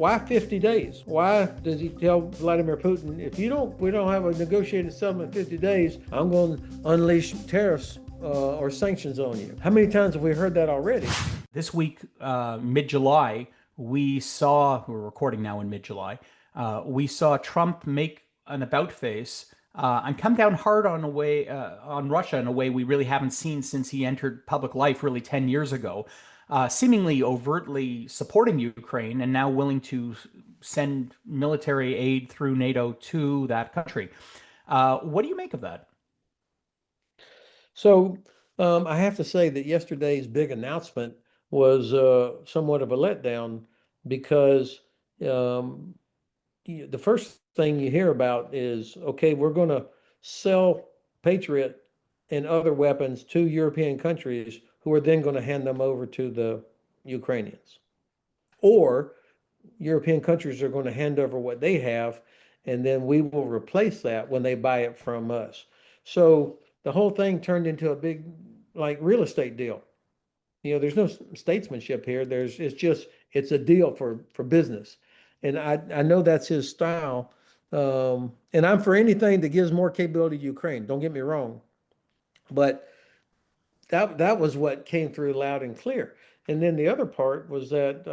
why 50 days? Why does he tell Vladimir Putin, if we don't have a negotiated settlement in 50 days, I'm going to unleash tariffs or sanctions on you? How many times have we heard that already? This week, mid-July, we're recording now in mid-July, we saw Trump make an about face and come down hard on Russia in a way we really haven't seen since he entered public life really 10 years ago, seemingly overtly supporting Ukraine and now willing to send military aid through NATO to that country. What do you make of that? So I have to say that yesterday's big announcement was somewhat of a letdown because um, the first thing you hear about is, okay, we're going to sell Patriot and other weapons to European countries who are then going to hand them over to the Ukrainians. Or European countries are going to hand over what they have, and then we will replace that when they buy it from us. So the whole thing turned into a big, like, real estate deal. There's no statesmanship here. It's a deal for business, and I know that's his style. And I'm for anything that gives more capability to Ukraine. Don't get me wrong, but that was what came through loud and clear. And then the other part was that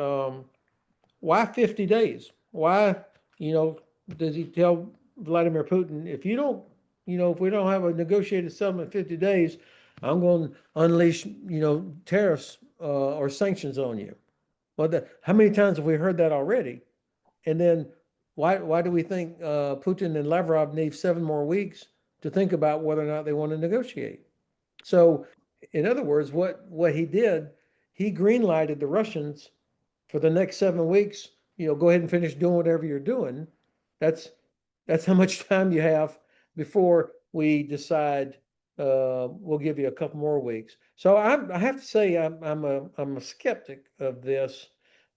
why 50 days? Why, you know, does he tell Vladimir Putin, if we don't have a negotiated settlement in 50 days, I'm going to unleash, tariffs or sanctions on you? How many times have we heard that already? And then why do we think Putin and Lavrov need 7 more weeks to think about whether or not they want to negotiate? So, in other words, what he did, he greenlighted the Russians for the next 7 weeks. Go ahead and finish doing whatever you're doing. That's that's how much time you have before we decide we'll give you a couple more weeks. So I have to say I'm a skeptic of this.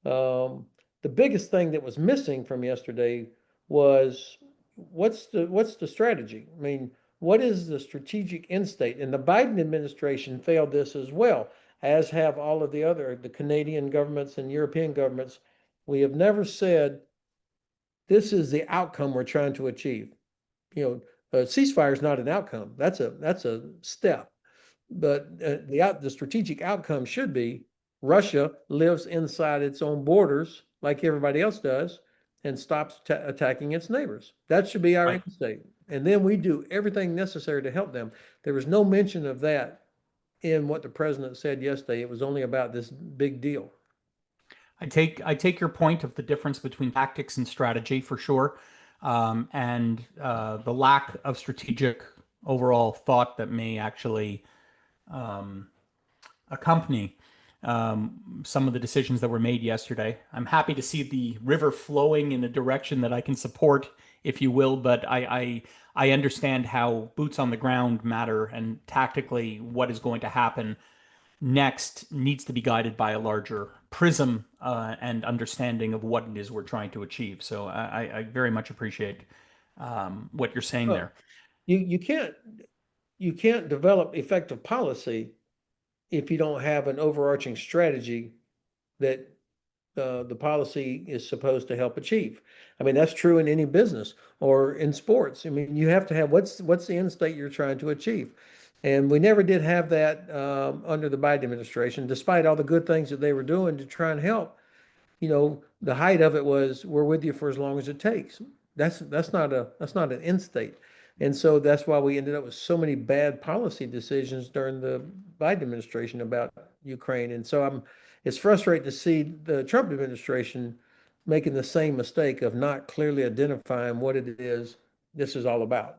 Um, the biggest thing that was missing from yesterday was what's the strategy? I mean, what is the strategic end state? And the Biden administration failed this as well, as have all of the Canadian governments and European governments. We have never said this is the outcome we're trying to achieve. A ceasefire is not an outcome. That's a step. But the strategic outcome should be Russia lives inside its own borders like everybody else does and stops attacking its neighbors. That should be our Right. end state. And then we do everything necessary to help them. There was no mention of that in what the president said yesterday. It was only about this big deal. I take your point of the difference between tactics and strategy for sure, and the lack of strategic overall thought that may actually um, accompany some of the decisions that were made yesterday. I'm happy to see the river flowing in a direction that I can support, if you will, but I understand how boots on the ground matter and tactically what is going to happen next needs to be guided by a larger prism and understanding of what it is we're trying to achieve. So I very much appreciate what you're saying Well, there. you can't develop effective policy if you don't have an overarching strategy that the policy is supposed to help achieve. I mean, that's true in any business or in sports. I mean, you have to have what's the end state you're trying to achieve. And we never did have that under the Biden administration, despite all the good things that they were doing to try and help. The height of it was we're with you for as long as it takes. That's not an end state. And so that's why we ended up with so many bad policy decisions during the Biden administration about Ukraine. And so it's frustrating to see the Trump administration making the same mistake of not clearly identifying what it is this is all about.